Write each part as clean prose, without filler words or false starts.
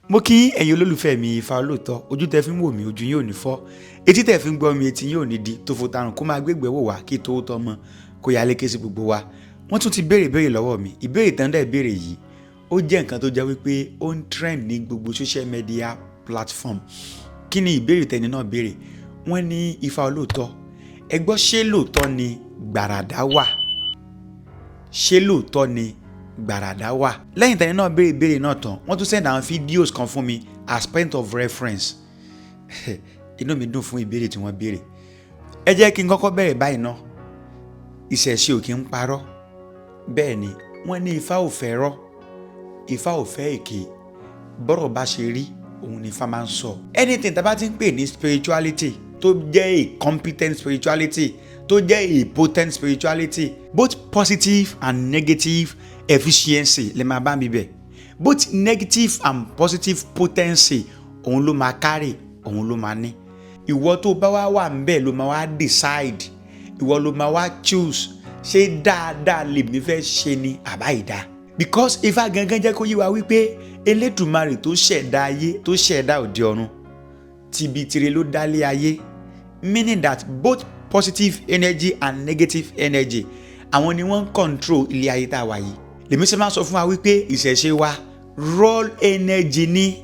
Mo kí ẹ̀yin olólùfẹ́ mi Ifá Olóòtọ́, ojú tẹ́ fi ń wò mí ojú yín ò ní fọ́, etí tẹ́ fi ń gbọ́ mi etí yín ò ní di, tó fò tarùn kó máa gbégbé wò wá kí tó tọ́ mọ́ kó yá lékè sí gbogbo wa. Wọ́n tún ti béèrè lọ́wọ́ mi, ìbéèrè tán dẹ̀ béèrè yìí ó jẹ́ nǹkan tó jẹ́ wípé ó ń trend ní gbogbo social media platform. Kí ni ìbéèrè tẹ́ni náà béèrè? Wọ́n ní Ifá Olóòtọ́, ẹ gbọ́ ṣé lóòótọ́ ni gbàràdá wà? Ṣé lóòótọ́ ni gbàràdá wà? Lẹ́yìn tẹ́ni náà béèrè ìbéèrè náà tán, wọ́n tún send àwọn fídíòs kan fún mi as point of reference. Inú mi dùn fún ìbéèrè tí wọ́n béèrè. Ẹ jẹ́ kí n kọ́kọ́ bẹ̀rẹ̀ báyìí ná. Ìṣẹ̀ṣe ò kí ń parọ́. Bẹ́ẹ̀ ni wọ́n ní Ifá ò fẹ́ rọ́, Ifá ò fẹ́ èké, bọ́rọ̀ bá ṣe rí òun ni Ifá máa ń sọ. Anything tá bá ti ń pè ní spirituality tó jẹ́ a competent spirituality, tó jẹ́ a potent spirituality, both positive and negative efficiency lè máa bá mi bẹ̀. Both negative and positive potency òun ló máa carry, òun ló máa ní. Ìwọ tó bá wà ń bẹ̀ ló máa wá decide, ìwọ ló máa wá choose ṣé dáadáa lè mi fẹ́ ṣe ni àbá ìdá. Because Ifá gangan jẹ́ kó yé wa wípé Elédùmarè tó ṣẹ̀dá ayé, tó ṣẹ̀dá òde ọ̀run, tibitire ló dálé ayé, meaning that both positive energy and negative energy àwọn ni wọ́n ń control ilé ayé tá a wà yìí. Lèmi ṣe máa sọ fún wa wípé ìṣẹ̀ṣe wa raw energy ni,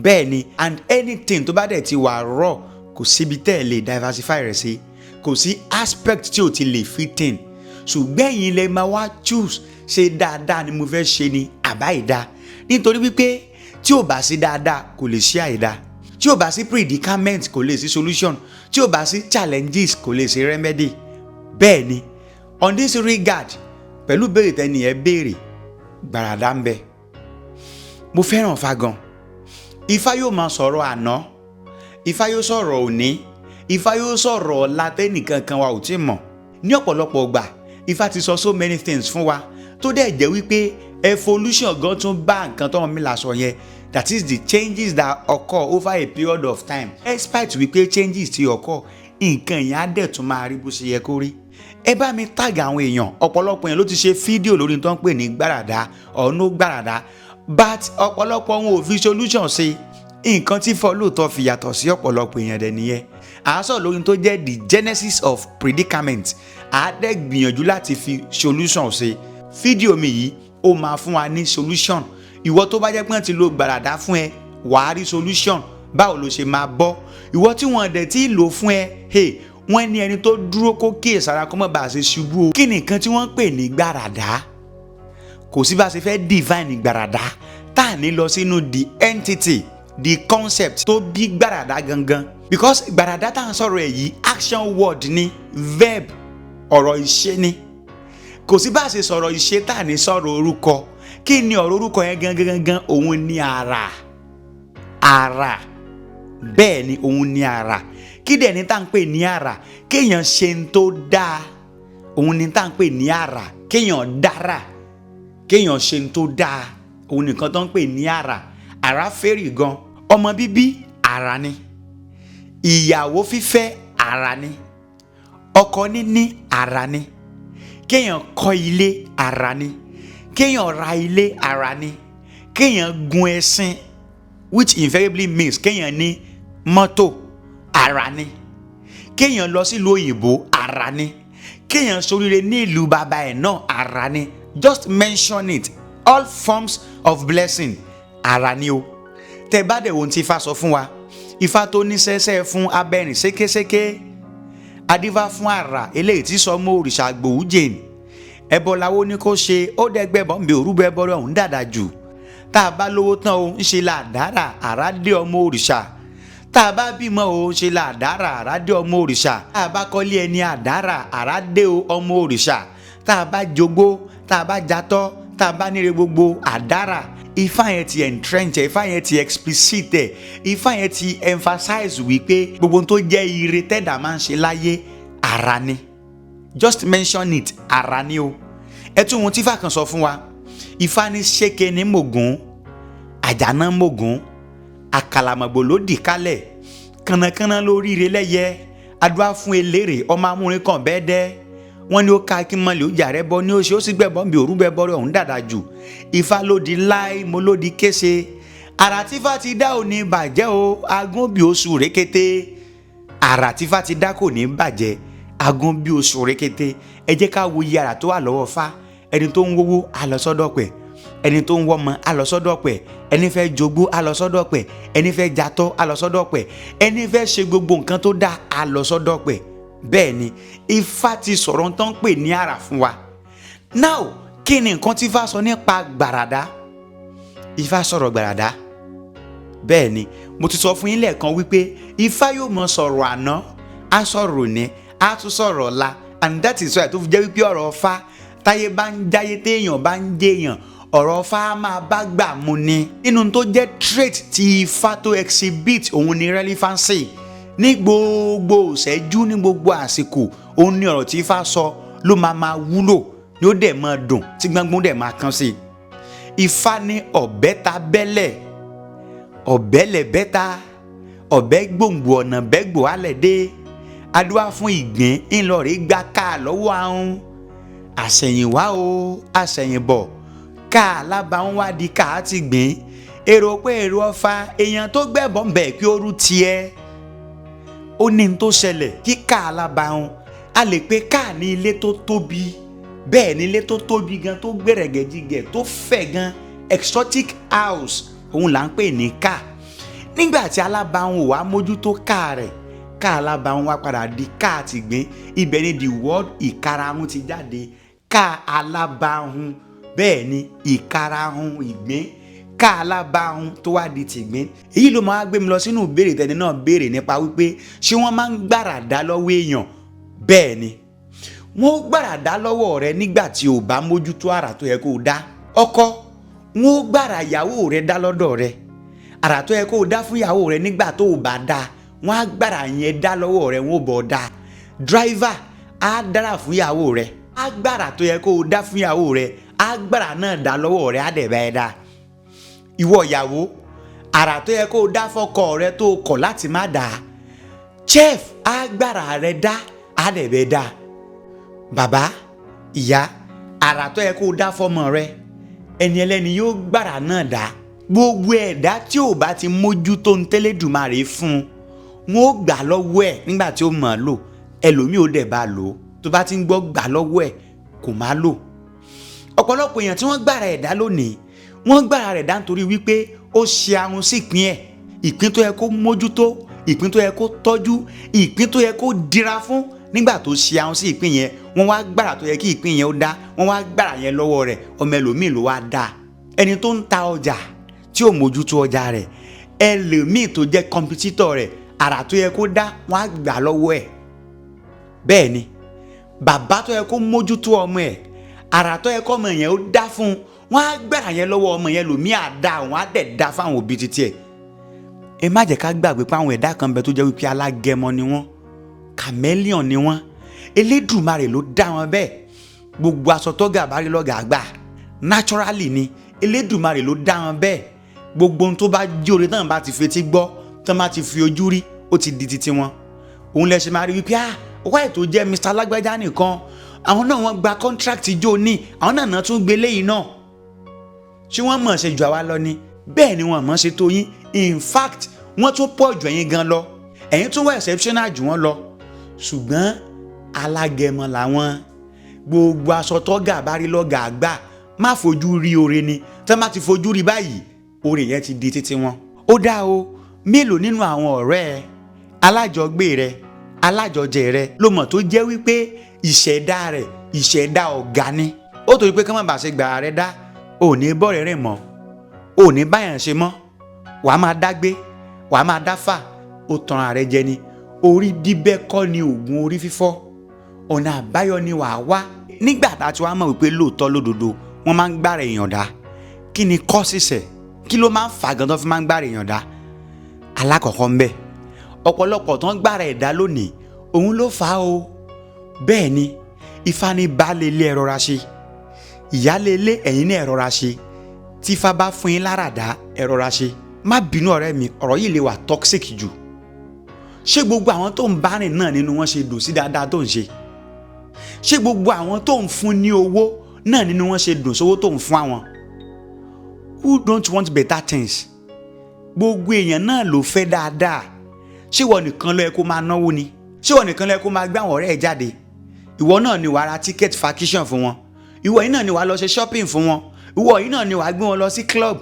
bẹ́ẹ̀ ni, and anything tó bá dẹ̀ ti wà raw kò síbi tẹ́ ẹ̀ lè diversify rẹ̀ sí, kò sí aspect tí ò ti lè fit in. Ṣùgbọ́n ẹ̀yin lè máa wá choose ṣe dáadáa ni mo fẹ́ ṣe ni àbá ìdá, nítorí wípé tí ò bá sí dáadáa kò lè ṣe àìdá, tí ò bá sí predicament kò lè sí solution, tí ò bá sí challenges kò lè sí remedy. Bẹ́ẹ̀ ni, on this regard, pẹ̀lú béèrè tẹ́ni ẹ béèrè, gbàràdá ń bẹ. Mo fẹ́ràn Ifá gan. Ifá yóò máa sọ̀rọ̀ àná, Ifá yóò sọ̀rọ̀ òní, Ifá yóò sọ̀rọ̀ ọ̀la tẹ́nìkan kan wa ò tí mọ̀. Ní ọ̀pọ̀lọpọ̀ ìgbà Ifá ti sọ so many things fún wa tó dẹ̀ jẹ́ wípé evolution gan tún bá nǹkan tó wọn mi là sọ yẹn, that is the changes that occur over a period of time. Despite wípé changes ti occur, nǹkan yẹn á dẹ̀ tún máa rí bó ṣe yẹ kó rí. Ẹ bá mi tag àwọn èèyàn, ọ̀pọ̀lọpọ̀ èèyàn ló ti ṣe fídíò lórí tó ń pè ní gbàràdá or no gbàràdá, but ọ̀pọ̀lọpọ̀ wọn ò fi solution ṣe. Nǹkan tí Ifá Olóòtọ́ fi yàtọ̀ sí ọ̀pọ̀lọpọ̀ èèyàn dẹ̀ nìyẹn. À á sọ lórí tó jẹ́ the genesis of predicament, à á dẹ̀ gbìyànjú láti fi solution ṣe. Fídíò mi yìí ó máa fún wa ní solution. Ìwọ tó bá jẹ́ pé wọ́n ti lo gbàràdá fún ẹ, wàá rí solution báwo ló ṣe máa bọ́. Ìwọ tí wọ́n dẹ̀ tí lò fún ẹ, wọ́n ní ẹni tó dúró kó kíyèsára kó má bàa ṣe ṣubú o. Kí ni nǹkan tí wọ́n ń pè ní gbàràdá? Kò sí bá ṣe fẹ́ divine gbàràdá tá à ní lọ sínú the entity, the concept tó bí gbàràdá gangan. Because gbàràdá tá à ń sọ̀rọ̀ ẹ̀ yìí action word ni, verb, ọ̀rọ̀ ìṣe ni. Kò sí bá ṣe sọ̀rọ̀ ìṣe tá à ní sọ̀rọ̀ orúkọ. Kí ni ọ̀rọ̀ orúkọ yẹn gangan? Òun ni àrà. Àrà. Bẹ́ẹ̀ ni, òun ni àrà. Kí dẹ̀ ni tá à ń pè ní àrà? Kéèyàn ṣe ń tó dáa. Òun ni tá à ń pè ní àrà. Kéèyàn dára. Kéèyàn ṣe ń tó dáa. Òun nìkan tó ń pè ní àrà. Àrà fẹ́rì gan. Ọmọ bíbí àrà ni. Ìyàwó fífẹ́ àrà ni. Ọkọ níní àrà ni. Kéèyàn kọ́ ilé àrà ni. Kéèyàn ra ilé àrà ni. Kéèyàn gun ẹṣin, which invariably means kéèyàn ní mọ́tò àrà ni. Kéèyàn lọ sílùú òyìnbó àrà ni. Kéèyàn ṣoríire ní ìlú bàbá ẹ̀ náà àrà ni. Just mention it, all forms of blessing àrà ni o. Tẹ́ bá dẹ̀ ohun tí Ifá sọ fún wa, Ifá tó ní sẹ́sẹ́ fún abẹ́rìn sékéséké, adífá fún àrà eléyìí tí sọmọ òrìṣà gbòújè ni. Ẹbọ làwo ní kó ṣe, ó dẹ́gbẹ́bọ̀ ń bẹ òrúbọ ẹbọ rẹ̀ òun dàdà jù. Tá a bá lówó tán o ń ṣe làdára àrà dé ọmọ òrìṣà. Tá a bá bímọ o ń ṣe làdára àrà dé ọmọ òrìṣà. Tá a bá kọ́lé ẹni àdára àrà dé ọmọ òrìṣà. Tá a bá jogbó, tá a bá jatọ́, tá a bá níre gbogbo àdára. Ifá yẹn ti entrench, Ifá yẹn ti explicit, Ifá yẹn ti emphasize wípé gbogbo tó jẹ́ ire tẹ́dà máa ń ṣe láyé àrà ni. Just mention it, àrà ni o. Ẹ tún ohun tí Ifá kan sọ fún wa. Ifá ní ṣéke ní mògún, àjàná mògún, àkàlàmọ̀gbò ló dì kálẹ̀, kànnàkànnà lórí ire lẹ́yẹ, adúá fún eléré ọmọ amúrin kan bẹ́ẹ̀ dẹ́. Wọ́n ní ó ka kí mọ́lẹ̀ ó jà rẹ́ bọ́ ní ó ṣe ó sì gbẹ̀bọ́ bí òrúbẹ bọ́ rẹ̀ òun dàda jù. Ifá ló di láì mo ló di kése, àrà tífá ti dá ò ní bàjẹ́ o agún bí oṣù rékété. Àrà tífá ti dá kò ní bàjẹ́ agún bí oṣù rékété. Ẹ jẹ́ ká wo iye àrà tó wà lọ́wọ́ Fá. Ẹni tó ń wówó á lọ sọ́dọ̀ pẹ̀, ẹni tó ń wọ́mọ á lọ sọ́dọ̀ pẹ̀, ẹni fẹ́ jogbó á lọ sọ́dọ̀ pẹ̀, ẹni fẹ́ jatọ́ á lọ sọ́dọ̀ pẹ̀, ẹni fẹ́ ṣe gbogbo nǹkan tó dá á lọ sọ́dọ̀ pẹ̀. Bẹ́ẹ̀ ni Ifá ti sọ̀rọ̀ tán pè ní àrà fún wa. Now kí ni nǹkan tí Ifá sọ nípa gbàràdá? Ifá sọ̀rọ̀ gbàràdá. Bẹ́ẹ̀ ni mo ti sọ fún yín lẹ́ẹ̀kan wípé Ifá yóò mọ sọ̀rọ̀ àná, á sọ̀rọ̀ òní, á tún sọ̀rọ̀ ọ̀la, and that is why tó fi jẹ́ wípé ọ̀rọ̀ Fá táyé bá ń jáyé téèyàn bá ń jẹ́yàn ọ̀rọ̀ Fá máa bá gbà mu ni. Nínú tó jẹ́ trait tí Ifá tó exhibit òun ni relevancy. Ní gbogbo ìṣẹ́jú ní gbogbo àsìkò òun ni ọ̀rọ̀ tí Ifá sọ ló máa wúlò ni ó dẹ̀ máa dùn tí gbọ́ngbọ́n dẹ̀ máa kàn sí. Ifá ní ọ̀bẹ ta bẹ́lẹ̀, ọ̀bẹ lẹ̀ bẹ́ta, ọ̀bẹ gbòǹgbò ọ̀nà bẹ́gbò alẹ̀ dé. Adúá fún ìgbín ńlọrọ̀ gbá ká lọ́wọ́ ahun. Àṣẹ̀yìnwá o àṣẹ̀yìnbọ̀ ká alábàáhùn wá di ká ti gbìn. Èrò pé èrò ọfà èèyàn tó gbẹ̀bọ̀ ń bẹ̀ kí ó rú tiẹ̀. Ó ní n tó ṣẹlẹ̀ kí ká alábàáhùn a lè pe ká ní ilé tó tóbi. Bẹ́ẹ̀ ni ilé tó tóbi gan tó gbẹ̀rẹ̀gẹ̀jigẹ̀ tó fẹ̀ gan exotic house òun là ń pè ní ká. Nígbà tí alábàáhùn wá mójútó ká rẹ̀, ká alábàáhùn wá padà di ká ti gbìn. Ibẹ̀ ni the word ìkarahun ti jáde. Ká alábàáhùn bẹ́ẹ̀ ni ìkarahun ìgbín, ká alábàáhùn tó wá di tìgbín. Èyí ló máa gbé mi lọ sínú ìbéèrè tẹni náà béèrè nípa wípé ṣé wọ́n máa ń gbàràdá lọ́wọ́ èèyàn? Bẹ́ẹ̀ ni wọ́n ó gbàràdá lọ́wọ́ rẹ nígbà tí o bá mójútó àrà tó yẹ kó o dá. Ọkọ wọ́n ó gbàrà ìyàwó rẹ dá lọ́dọ̀ rẹ. Àrà tó yẹ kó o dá fún ìyàwó rẹ nígbà tó o bá dá wọ́n á gbàrà yẹn dá lọ́wọ́ rẹ, wọ́n ó bọ̀ dá. Driver á dára fún ìyàwó rẹ, á gbàrà tó yẹ kó o dá fún ìyàwó rẹ, agbára náà dá lọ́wọ́ rẹ á dẹ̀ bá ẹ dá. Ìwọ ìyàwó àrà tó yẹ kó o dá fọ́kọ rẹ tó kọ̀ láti má dá, chef agbára rẹ dá á dẹ̀ bẹ́ dá. Bàbá ìyá àrà tó yẹ kó o dá fọ́mọ rẹ ẹni ẹlẹ́ni yóò gbára náà dá. Gbogbo ẹ̀dá tí ò bá ti mójútó ń tẹ́lẹ̀dùmarè fún wọn ó gbà lọ́wọ́ ẹ̀ nígbà tí ó mọ̀ ọ́ lò. Ẹlòmíì ò dẹ̀ bá lò tó bá ti ń gbọ́ gbà lọ́wọ́ ẹ̀ kò má lò. Ọ̀pọ̀lọpọ̀ èèyàn tí wọ́n gbàrà ẹ̀dá lónìí wọ́n gbàrà rẹ̀ dá nítorí wípé ó ṣe ahun sí ìpín ẹ̀. Ìpín tó yẹ kó mójútó, ìpín tó yẹ kó tọ́jú, ìpín tó yẹ kó dira fún nígbà tó ṣe ahun sí ìpín yẹn wọ́n wá gbàrà tó yẹ kí ìpín yẹn ó dá wọ́n wá gbàrà yẹn lọ́wọ́ rẹ̀. Ọmọ ẹlòmíì ló wá dá. Ẹni tó ń ta ọjà tí ò mójútó ọjà rẹ̀, ẹlòmíì tó jẹ́ competitor rẹ̀ àrà tó yẹ kó dá wọ́n á gbà lọ́wọ́ ẹ̀. Bẹ́ẹ̀ ni bàbá tó yẹ kó mójútó ọmọ ẹ̀ àrà tó yẹ kó ọmọ yẹn ó dá fún wọn á gbàrà yẹn lọ́wọ́ ọmọ yẹn lòmí àdá wọn á dẹ̀ dá fáwọn òbí títí ẹ̀. Ẹ má jẹ́ ká gbàgbé pé àwọn ẹ̀dá kan bẹ tó jẹ́ wípé alágẹmọ ni wọ́n, chameleon ni wọ́n. Elédùmarè ló dá wọn bẹ́ẹ̀. Gbogbo aṣọ tọ́gà bá rí lọ́gà àgbà naturally ni Elédùmarè ló dá wọn bẹ́ẹ̀. Gbogbo ohun tó bá jí oore tán bá ti fetí gbọ́ tán bá ti fi ojú rí ó ti di titi wọn. Òun lẹ ṣe máa rí wípé wáyé tó jẹ́ Mr. Lágbájá nìkan àwọn náà wọ́n gba contract ijó ní àwọn náà tún gbé léyìn náà. Ṣé wọ́n mọ̀ ṣe jù àwa lọ ni? Bẹ́ẹ̀ ni wọ́n mọ̀ ṣe tó yín. In fact wọ́n tún pọ̀ jù ẹ̀yin gan lọ. Ẹ̀yin tún wà exceptional jù wọ́n lọ. Ṣùgbọ́n alágẹmọ làwọn. Gbogbo aṣọ tọ́gà bá rí lọ́gà àgbà má fojú rí oore ni. Tán bá ti fojú rí báyìí oore yẹn ti di títí wọn. Ó dá o mélòó nínú àwọn ọ̀rẹ́ ẹ alájọgbé rẹ alájọjẹ rẹ ló mọ̀ tó jẹ́ wípé ìṣẹ̀dá rẹ̀ ìṣẹ̀dá ọ̀gá ni. Ó torí pé ká má bàa ṣe gbà rẹ dá ò ní bọ́ọ̀rẹ́ rẹ̀ mọ́, ò ní báyàn ṣe mọ́, wàá máa dágbé wàá máa dáfà, ó tan ara rẹ jẹ ni. Orí bíbẹ́ kọ́ ni oògùn orí fífọ́, ọ̀nà àbáyọ ni wàá wá. Nígbà tá a ti wá mọ̀ wípé lóòótọ́ lódodo wọ́n máa ń gbára èèyàn dá, kí ni kọ́sìsẹ̀ kí ló máa ń fà gan tó fi máa ń gbára èèyàn dá? Alákọ̀ọ́kọ́ ń bẹ ọ̀pọ̀lọpọ̀ tó ń gbára ẹ̀dá lónìí òun ló fà á o. Bẹ́ẹ̀ ni Ifá ní baálé ilé ẹ rọra ṣe, ìyálé ilé ẹ̀yin náà ẹ rọra ṣe, tí Ifá bá fún yín láràdá ẹ rọra ṣe. Má bínú ọ̀rẹ́ mi, ọ̀rọ̀ yìí lè wà toxic jù. Ṣé gbogbo àwọn tó ń bá rìn náà nínú wọn ṣe dùn sí dáadáa tó ń ṣe? Ṣé gbogbo àwọn tó ń fún ní owó náà nínú wọn ṣe dùn sówó tó ń fún àwọn? Who don't want better things? gbogbo èèyàn náà ló fẹ́ dáadáa. Ṣé ìwọ nìkan ló yẹ kó máa náwó ni? Ṣé ìwọ nìkan ló yẹ kó máa gbé àwọn ọ̀rẹ́ ẹ̀ jáde? Ìwọ náà ni wàá ra ticket vacation fún wọn. Ìwọ yìí náà ni wàá lọ ṣe shopping fún wọn. Ìwọ yìí náà ni wàá gbé wọn lọ sí club.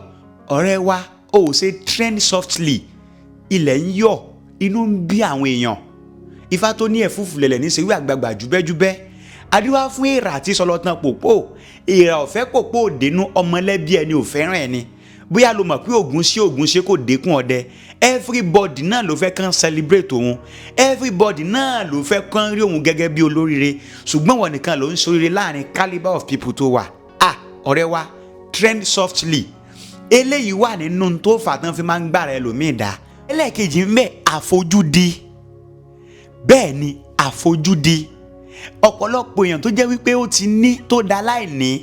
Ọ̀rẹ́ wa, o ò ṣe trend softly. Ilẹ̀ ń yọ̀, inú ń bí àwọn èèyàn. Ifá tó ní ẹ̀fúùfù lẹ̀lẹ̀ ní sèwé àgbààgbà jùbẹ́jùbẹ́. Adíwá fún èèrà tí sọlọ́tàn pòpò. Èèrà ò fẹ́ pòpò òdenu ọmọlẹ́bí ẹni ò fẹ́ràn ẹni. Bóyá lo mọ̀ pé ògùn ṣe kò dékun ọdẹ. Everybody náà ló fẹ́ kàn celebrate òun. Everybody náà ló fẹ́ kàn rí òun gẹ́gẹ́ bí olóríire. Ṣùgbọ́n wọn nìkan ló ń ṣoríire láàrin caliber of people tó wà. Ọ̀rẹ́ wa, trend softly. Eléyìí wà nínú tó fà tán fi máa ń gbára ẹlòmíì dá. Ẹlẹ́ẹ̀kejì ń bẹ àfojúdi. Bẹ́ẹ̀ ni àfojúdi. Ọ̀pọ̀lọpọ̀ èèyàn tó jẹ́ wípé ó ti ní tó dá láìní.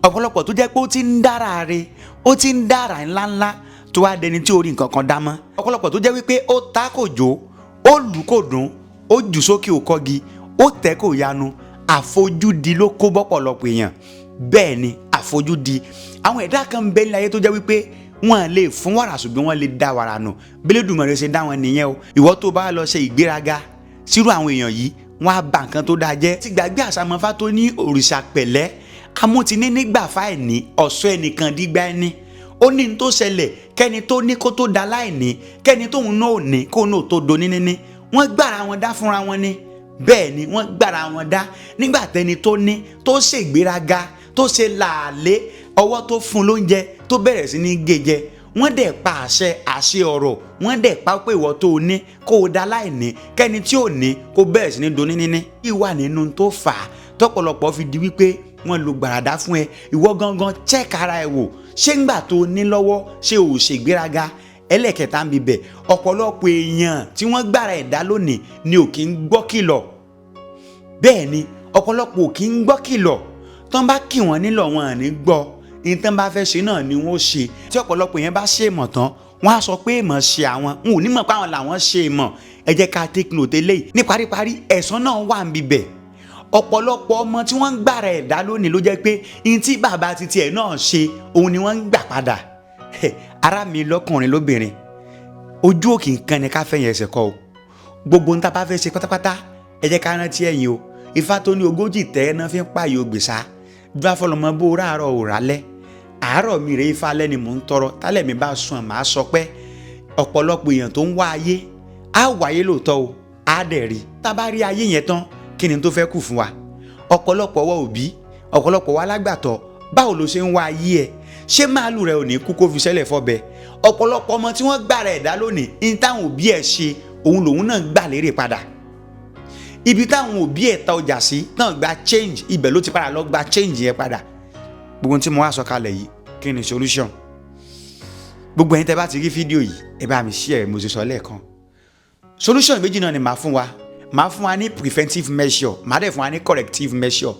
Ọ̀pọ̀lọpọ̀ tó jẹ́ pé ó ti ń dára re, ó ti ń dára ńláńlá tó wá dẹni tí orí nǹkan kan dá mọ́. Ọ̀pọ̀lọpọ̀ tó jẹ́ wípé ó ta kò jó, ó lù kò dùn, ó jù sókè ò kọ́gi, ó tẹ̀ kò yanu. Àfojúdi ló kó bọ́pọ̀lọpọ̀ èèyàn. Bẹ́ẹ̀ ni àfojúdi. Àwọn ẹ̀dá kan ń bẹ ní ayé tó jẹ́ wípé wọ́n lè fún wàrà ṣùgbọ́n wọ́n lè dá wàrà nù. Bílédùmarè ṣe dá wọn nìyẹn o. Ìwọ tó bá lọ ṣe ìgbéraga sírú àwọn èèyàn yìí, wọ́n á bà nǹkan tó dáa jẹ́. Ti gbàgbé àṣàmọ́fá tó ní òrìṣà pẹ̀lẹ́, amútiní nígbà fáìní, ọ̀ṣọ́ ẹnìkan dígbà ẹni. Ó ní ní tó ṣẹlẹ̀ kẹ́ni tó ní kó tó da láìní, kẹ́ni tóun náà ò ní kó náà tó do níní. Wọ́n gbára wọn dá fúnra wọn ni. Bẹ́ẹ̀ ni wọ́n gbára wọn dá nígbà tẹ́ni tó ní tó ṣègbéraga tó ṣe làálé ọwọ́ tó fún lóúnjẹ tó bẹ̀rẹ̀ sí ní gèjẹ. Wọ́n dẹ̀ pa àṣẹ ọ̀rọ̀, wọ́n dẹ̀ pa pé ìwọ tó ní kó o da láìní, kẹ́ni tí ò ní kó bẹ̀rẹ̀ sí ní do níní. Ìwà nínú tó fà á tọ́pọ̀lọpọ̀ fi di wípé wọ́n lo gbàràdá fún ẹ. Ìwọ gangan check ara ẹ wò. Ṣé ńgbà tó ní lọ́wọ́ ṣé ò ṣègbéraga? Ẹlẹ́kẹta ń bibẹ̀, ọ̀pọ̀lọpọ̀ èèyàn tí wọ́n gbára ẹ̀dá lónìí ni ò kí ń gbọ́ kìlọ̀. Bẹ́ẹ̀ ni ọ̀pọ̀lọpọ̀ ò kí ń gbọ́ kìlọ̀. Tán bá kì wọ́n nílọ̀ wọn à ní gbọ́. Ní tán bá fẹ́ ṣe náà ni wọ́n ó ṣe. Tí ọ̀pọ̀lọpọ̀ yẹn bá ṣe ìmọ̀ tán, wọ́n á sọ pé ìmọ̀ ṣe àwọn. N ò ní mọ̀ pé àwọn làwọn ṣe ìmọ̀. Ẹ jẹ́ ká take note eléyìí. Ní paríparí, ẹ̀san náà wà ń bibẹ̀. Ọ̀pọ̀lọpọ̀ ọmọ tí wọ́n ń gbára ẹ̀dá lónìí ló jẹ́ pé ní tí bàbá titi ẹ̀ náà ṣe, òun ni wọ́n ń gbà padà. Ará mi lọ́kùnrin lóbìnrin, ojú òkè nǹkan ni ká fẹ̀yìn ẹsẹ̀ kọ́ o. Gbogbo ń tá bá fẹ́ ṣe pátápátá, ẹ jẹ́ ká rántí ẹ̀yìn o. Ifá tó ní 40 tẹ́ náà fi ń pààyè ògbèsà. Dúrà fọlọmọ bó ráàárọ̀ ò rálẹ̀. Àárọ̀ mi rèé Ifá lẹ́ni mò ń tọrọ. Tálẹ̀ mi bá sùn màá sọ pé ọ̀pọ̀lọpọ̀ èèyàn tó ń wá ayé, á wáyé lóòótọ́ o, á dẹ̀ rí. Tá bá rí ayé yẹn tán, kí ni tó fẹ́ kù fún wa? Ọ̀pọ̀lọpọ̀ wa òbí, ọ̀pọ̀lọpọ̀ wa lágbàtọ́, báwo ló ṣe ń wá ayé ẹ? Ṣé màálù rẹ ò ní kú kó fi ṣẹlẹ̀ fọ́bẹ? Ọ̀pọ̀lọpọ̀ ọmọ tí wọ́n gbára ẹ̀dá lónìí, ní táwọn òbí ẹ̀ ṣe, òun lòun náà gbà lérè padà. Ibi táwọn òbí ẹ̀ ta ọjà sí, náà gba change, ibẹ̀ ló ti padà lọ gba change yẹn padà. Gbogbo tí mo wá sọ kalẹ̀ yìí, kí ni solution? Gbogbo ẹ̀yin tẹ́ bá ti rí fídíò yìí, ẹ bá mi share, mo sì sọ lẹ́ẹ̀kan. Solution méjì náà ni màá fún wa. Màá fún wa ní preventive measure, màá dẹ̀ fún wa ní corrective measure.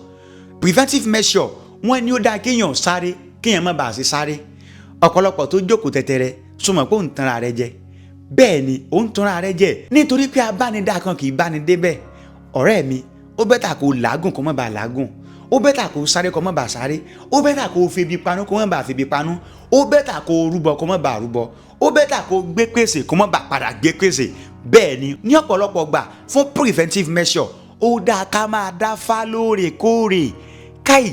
Preventive measure, wọ́n ní ó dáa kéèyàn sáré, kéèyàn má bàa ṣe sáré. Ọ̀pọ̀lọpọ̀ tó jókòó tẹ̀tẹ̀rẹ̀ súnmọ́ pé òun tanra rẹ̀ jẹ. Bẹ́ẹ̀ ni òun tanra rẹ̀ jẹ nítorí pé abánidá kan kì í báni débẹ̀. Ọ̀rẹ́ mi, ó bẹ́tà kó làágùn kó má bàa làágùn. Ó bẹ́tà kó sáré kó má bàa sáré. Ó bẹ́tà kó febi panú kó má bàa febi panú. Ó bẹ́tà kó rúbọ kó má bàa rúbọ. Ó bẹ́tà kó gbé pèsè kó má bàa padà gbé pèsè. Bẹ́ẹ̀ ni ní ọ̀pọ̀lọpọ̀ gbà fún preventive measure, ó dáa ká máa dáfá lóòrèkóòrè. Káì,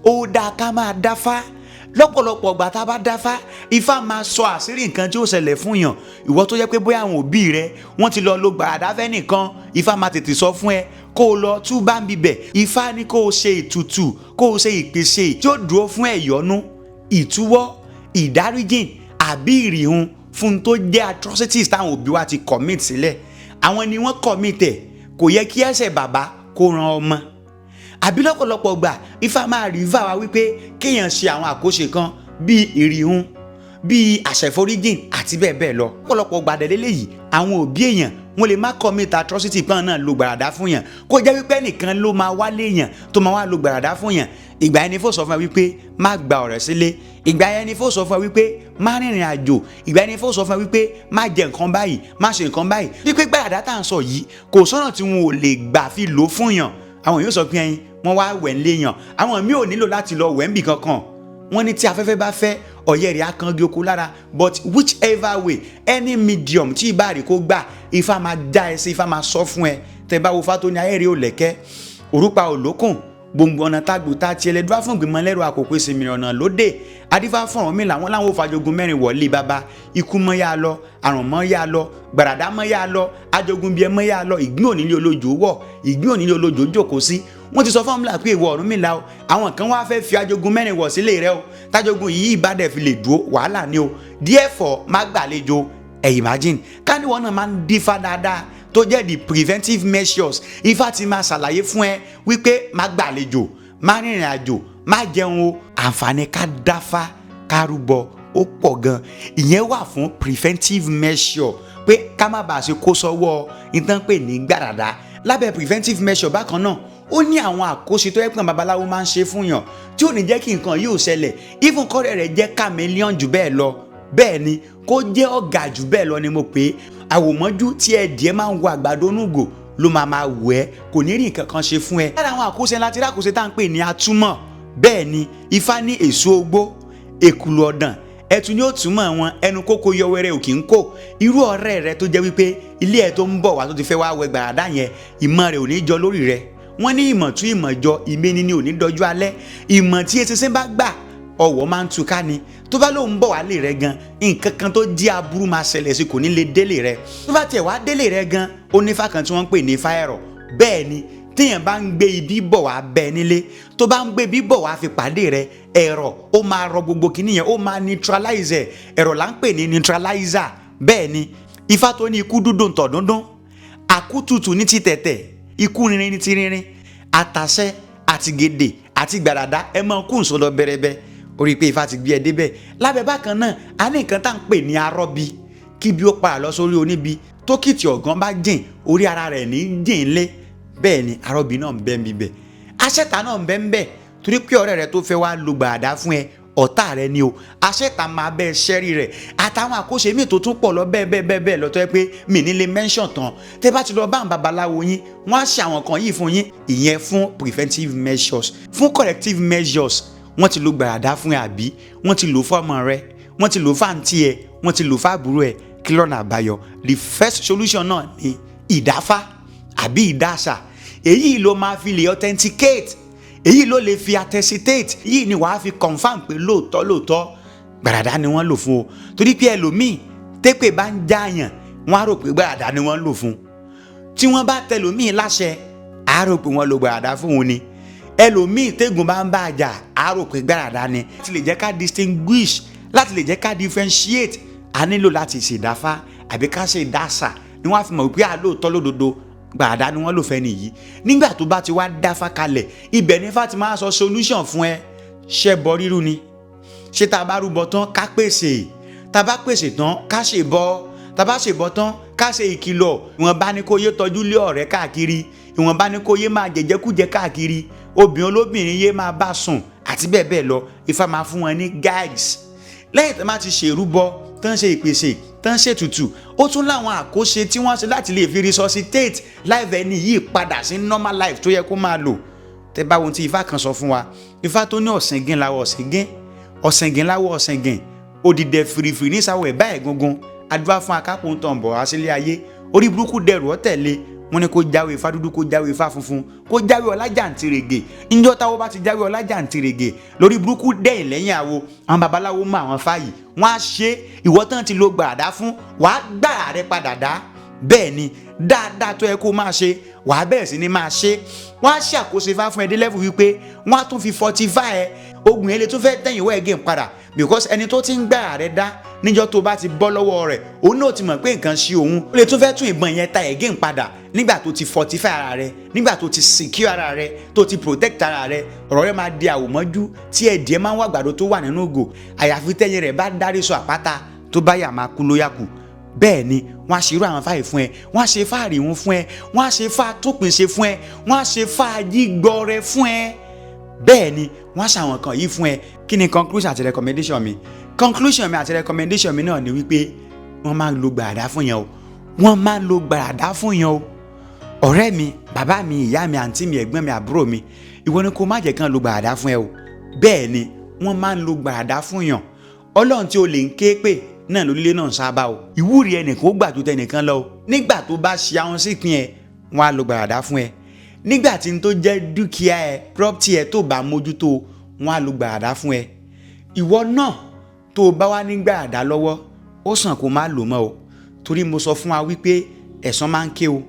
ó dáa ká máa dáfá. Lọ́pọ̀lọpọ̀ gbà tá a bá dáfá, Ifá máa sọ àṣírí nǹkan tí ó ṣẹlẹ̀ fún yàn. Ìwọ tó jẹ́ pé bóyá àwọn òbí rẹ wọ́n ti lọ lo gbàràdá fẹ́ nìkan, Ifá máa tètè sọ fún ẹ kó o lọ túbá ń bibẹ̀. Ifá ní kó o ṣe ìtùtù, kó o ṣe ìpèsè tí ó dúró fún ẹ̀yọ́nú, ìtúwọ́, ìdáríjìn àbí ìrìhun fún tó jẹ́ atrocities táwọn òbí wa ti commit sílẹ̀. Àwọn ni wọ́n commit ẹ̀, kò yẹ kí ẹ̀ṣẹ̀ bàbá kó ran ọmọ. Àbí lọ́pọ̀lọpọ̀ gbà Ifá máa rí fà wá wípé kéèyàn ṣe àwọn àkóṣe kan bíi ìrìhun, bíi àṣẹforíjìn àti bẹ́ẹ̀ bẹ́ẹ̀ lọ. Lọ́pọ̀lọpọ̀ gbà dẹ̀lélẹ̀ yìí àwọn òbí èèyàn wọ́n lè má commit atrocity pọ́n náà lo gbàràdá fún yàn, kó jẹ́ wípé nìkan ló máa wálé yàn tó máa wá lo gbàràdá fún yàn. Ìgbà yẹn ni fó sọ fún ẹ wípé má gba ọ̀rẹ́ sílé. Ìgbà yẹn ni fó sọ fún ẹ wípé má rìnrìn àjò. Ìgbà yẹn ni fó sọ fún ẹ wípé má jẹ nǹkan báyìí, má ṣe nǹkan báyìí. Wípé gbàràdá tá à ń sọ yìí kò sọ́nà tí wọn ò lè gbà fi lò fún yàn. Àwọn yóò sọ pé ẹyin wọ́n wá wẹ̀ ń lé yàn. Àwọn míì ò nílò láti lọ wẹ̀ ń bì kankan. Wọ́n ní tí afẹ́fẹ́ bá fẹ́ ọ̀yẹ́ rẹ̀ á kan gé oko lára but whichever way any medium tí ìbá rí kó gbà Ifá máa dá ẹ sí Ifá máa sọ fún ẹ tẹ bá wo Ifá tó ní ayẹ́rẹ́ ò lẹ́kẹ́ òrùpa ò lókùn gbòǹgbò ọ̀nà tágbò tá tiẹ̀ lẹ́dúrà fún ìgbìmọ̀ lẹ́rù àkókò ìsinmi ọ̀nà lóde adífá fún ọ̀rọ̀ mi làwọn láwọn ò fàjogún mẹ́rin wọlé bàbá ikú mọ́ yá lọ àrùn mọ́ yá lọ gbàràdá mọ́ yá lọ ajogun bíẹ́ mọ́ yá lọ ìgbín ònílé olójó wọ̀ ìgbín ònílé olójó jókòó sí wọ́n ti sọ fún ọmọlá pé ìwọ Ọ̀rúnmìlà o àwọn kan wá fẹ́ fi ajogun mẹ́rin wọ̀ sílé rẹ o tájogun yìí bá dẹ̀ fi lè dúró wàhálà ni o therefore má gbàlejò imagine káníwọ̀n náà máa ń dífá dáadáa tó jẹ́ the preventive measures Ifá ti máa ṣàlàyé fún ẹ wípé má gbàlejò má rìnrìn àjò má jẹun o àǹfààní ká dáfá ká rúbọ ó pọ̀ gan ìyẹn wà fún preventive measure pé ká má bàa ṣe kó sọ́wọ́ ìtàn pè ní gbàràdá lábẹ́ preventive measure bákan náà ó ní àwọn àkóṣe tó yẹ pé babaláwo máa ń ṣe fún yàn tí ò ní jẹ́ kí nǹkan yóò ṣẹlẹ̀ even kọ́rẹ́ rẹ̀ jẹ́ chameleon jù bẹ́ẹ̀ lọ bẹ́ẹ̀ ni kó jẹ́ ọ̀gá jù bẹ́ẹ̀ lọ ni mo pè é àwòmọ́jú tí ẹ̀dìẹ́ máa ń wo àgbàdo onúgò ló máa wò ẹ́ kò ní rí nǹkan kan ṣe fún ẹ. lára àwọn àkóṣe ńlá tí rákòṣe tá à ń pè ní atúmọ̀ bẹ́ẹ̀ ni Ifá ní èso ogbó èkùlù ọ̀dàn ẹ̀tù ni ó túmọ̀ wọn ẹnu kókó yọwẹ́rẹ́ òkì ń kó irú ọ̀rẹ́ rẹ tó jẹ́ wípé ilé ẹ̀ tó ń bọ̀ wá tó ti fẹ́ wá wẹ gbàràdá yẹn ìmọ̀ rẹ̀ ò ní jọ lórí rẹ̀ wọ́n ní ìmọ̀ tún ìmọ̀ jọ ìmẹ́ni ni ò ní dọjú alẹ́ ìmọ̀ tí eṣinṣin bá gbà ọwọ́ máa ń túká ni tó bá lóun bọ̀ wálé rẹ gan nǹkan kan tó jí aburú máa ṣẹlẹ̀ sí kò ní lè délé rẹ tó bá tiẹ̀ wá délé rẹ gan ó ní Ifá kan tí wọ́n ń pè ní Ifá ẹ̀rọ̀ bẹ́ẹ̀ ni téèyàn bá ń gbé ibi bọ̀ wá bẹ́ẹ̀ nílé tó bá ń gbé ibi bọ̀ wá fi pàdé rẹ ẹ̀rọ̀ ó máa rọ gbogbo kìíní yẹn ó máa neutralize ẹ̀rọ̀ là ń pè ní neutralizer bẹ́ẹ̀ ni Ifá tó ní ikú dúdùn tọ̀ dúndún àkútutù ní ti tẹ̀tẹ̀ ikú rinrin ní ti rinrin àtàṣẹ àti gèdè àti gbàràdá ẹ máa kú nsọ lọ bẹrẹbẹ orí pé Ifá ti gbé ẹ débẹ̀ lábẹ́ bákan náà a ní nǹkan tá à ń pè ní arọ́bí kí bí ó padà lọ sórí oníbi tókìtì ọ̀gán bá jìn orí ara rẹ̀ ní jìn lé bẹ́ẹ̀ ni arọ́bí náà ń bẹ níbẹ̀ aṣẹ́ta náà ń bẹ ń bẹ torí pé ọ̀rẹ́ rẹ tó fẹ́ wá lo gbàràdá fún ẹ ọ̀tá rẹ ni o aṣẹ́ta máa bẹ́ẹ̀ ṣẹ́rí rẹ̀ àtàwọn àkóṣe míì tó tún pọ̀ lọ bẹ́ẹ̀ lọ tó yẹ pé mi ní lè mention tán tẹ́ bá ti lọ bá àwọn babaláwo yín wọ́n á ṣe àwọn kan yìí fún yín ìyẹn fún preventive measures fún corrective measures wọ́n ti lo gbàràdá fún ẹ àbí wọ́n ti lò fún ọmọ rẹ wọ́n ti lò fún àǹtí ẹ wọ́n ti lò fún àbúrò ẹ kí lọ́nà àbáyọ the first solution náà ni ìdáfá àbí ìdáṣà èyí ló máa fi lè authenticate èyí ló lè fi attestate yìí ni wàá fi confam pé lóòótọ́ gbàràdá ni wọ́n lò fún o torí pé ẹlòmíì tépè bá ń jáàyàn wọ́n á rò pé gbàràdá ni wọ́n lò fún tí wọ́n bá tẹlòmíì láṣẹ á rò pé wọ́n lo gbàràdá fún òun ni ẹlòmíì tẹ́gùn bá ń bá àjà á rò pé gbàràdá ni láti lè jẹ́ ká distinguish láti lè jẹ́ ká differentiate a nílò láti ṣèdáfá àbí ká ṣe ìdásà ni wọ́n á fi mọ̀ wípé àlóòótọ́ lódodo gbàràdá ni wọ́n lò fẹ́ nìyí nígbà tó bá ti wá dáfá kalẹ̀ ibẹ̀ ní Ifá ti máa sọ solution fún ẹ ṣẹ́ bọ rírú ni ṣé tá a bá rúbọ tán ká pèsè tá a bá pèsè tán ká ṣe bọ tá a bá ṣe bọ tán ká ṣe ìkìlọ̀ ìwọ̀n bá ní kó yé tọ́jú lé ọ̀rẹ́ káàkiri ìwọ̀n bá ní kó yé máa jẹjẹkújẹ káàkiri obìnrin olóbìnrin yé máa bá sùn àti bẹ́ẹ̀ bẹ́ẹ̀ lọ Ifá máa fún wọn ní guides lẹ́yìn tó máa ti ṣèrúbọ tán ṣe ìpèsè tán ṣètùtù ó tún láwọn àkóṣe tí wọ́n ṣe láti lè fi resuscitate life ẹni yìí padà sí normal life tó yẹ kó máa lò tẹ́ bá wọn tí Ifá kan sọ fún wa Ifá tó ní ọ̀sìngín láwọ̀ ọ̀sìngín ọ̀sìngín láwọ̀ ọ̀sìngín òdìdẹ fìrìfìrì ní ìsàwọ̀ ẹ̀bá ẹ̀gungun adúlá fún akápò ń tàn bọ̀ àṣílẹ̀ ayé orí burúkú dẹrù ọ̀tẹ̀lé wọ́n ní kó jáwé Ifá dúdú kó jáwé Ifá funfun kó jáwé ọlájàntìrègè níjọ́ táwọn bá ti jáwé ọlájàntìrègè lórí burúkú dẹ̀yìn lẹ́yìn àwo àwọn babaláwo mọ àwọn fáyì wọ́n á ṣe ìwọ tán ti lo gbàràdá fún wàá gbà rẹ padà dá bẹ́ẹ̀ ni dáadáa tó yẹ kó máa ṣe wàá bẹ̀rẹ̀ sí ni máa ṣe wọ́n á ṣàkóso Ifá fún ẹ dé level wípé wọ́n á tún fi fortify ẹ ogun yẹn lè tún fẹ́ tẹ̀yìn wọ́ ẹ̀gẹ́ padà because ẹni tó ti ń gbà rẹ dá níjọ́ tó bá ti bọ́ lọ́wọ́ rẹ̀ òun náà ti mọ̀ pé nǹkan ṣe òun ó lè tún fẹ́ tún ìbọn yẹn ta ẹ̀gẹ́ padà nígbà tó ti fortify ara rẹ nígbà tó ti secure ara rẹ tó ti protect ara rẹ ọ̀rọ̀ rẹ máa di àwòmọ́jú tí ẹ̀dìẹ́ máa ń wá àgbàdo tó wà nínú ògò àyàfi tẹ́yìn rẹ̀ bá dárí sọ àpáta tó bá yà máa kú lóyàkù bẹ́ẹ̀ ni wọ́n á ṣe irú àwọn fáyì fún ẹ wọ́n á ṣe fáàrí wọn fún ẹ wọ́n á ṣe fáà tópin ṣe fún ẹ wọ́n á ṣe fáàjì gbọrẹ fún ẹ bẹ́ẹ̀ ni wọ́n á ṣàwọn kan yìí fún ẹ kí ni conclusion àti recommendation mi àti recommendation mi náà ni wípé wọ́n máa ń lo gbàràdá fún yẹn o wọ́n máa ń lo gbàràdá fún yẹn o ọ̀rẹ́ mi bàbá mi ìyá mi àǹtí mi ẹ̀gbọ́n mi àbúrò mi ìwọ ni kó má jẹ́ kán lo gbàràdá fún ẹ o bẹ́ẹ̀ ni wọ́n máa ń lo gbàràdá fún yàn ọlọ́run tí o lè ń ké pè náà lórílé náà sábà o ìwúrí ẹnìkan ó gbà tó tẹnìkan lọ o nígbà tó bá ṣe àwọn sípin ẹ wọn á lo gbàràdá fún ẹ nígbà tí n tó jẹ́ dúkìá ẹ property ẹ tó bá mójútó wọn á lo gbàràdá fún ẹ ìwọ náà tó o bá wá ní gbàràdá lọ́wọ́ ó sàn kó má lò mọ́ o torí mo sọ fún wa wípé ẹ̀san máa ń ké o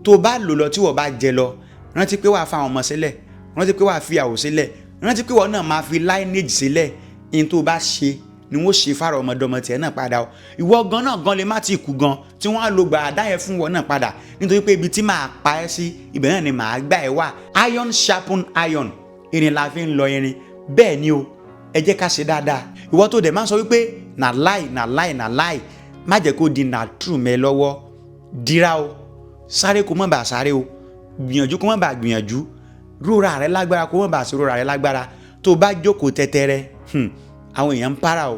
tó o bá lò lọ tí wọ́n bá jẹ lọ rántí pé wàá fa àwọn ọmọ sílẹ̀ rántí pé wàá fi àwò sílẹ̀ rántí pé wọ́n náà máa fi lineage sílẹ̀ ihun tó o bá ṣe ni wọ́n ṣe fára ọmọdọ́mọ tiẹ̀ náà padà o ìwọ gan náà gan lè má ti kú gan tí wọ́n á lo gbàràdá yẹn fún wọn náà padà nítorí pé ibi tí màá pa ẹ́ sí ibẹ̀ náà ni màá gbà ẹ́ wà iron sharpen iron irin la fi ń lọ irin bẹ́ẹ̀ ni o ẹ jẹ́ ká ṣe dáadáa ìwọ tó dẹ̀ máa ń sọ wípé na lie má jẹ́ kó di na true mẹ́ lọ́wọ́ dira o sáré kó má bàa sáré o gbìyànjú kó má bàa gbìyànjú rora rẹ lágbára kó má bàa sí rora rẹ lágbára tó bá jókòó tẹ́tẹ́rẹ́ àwọn èèyàn ń para o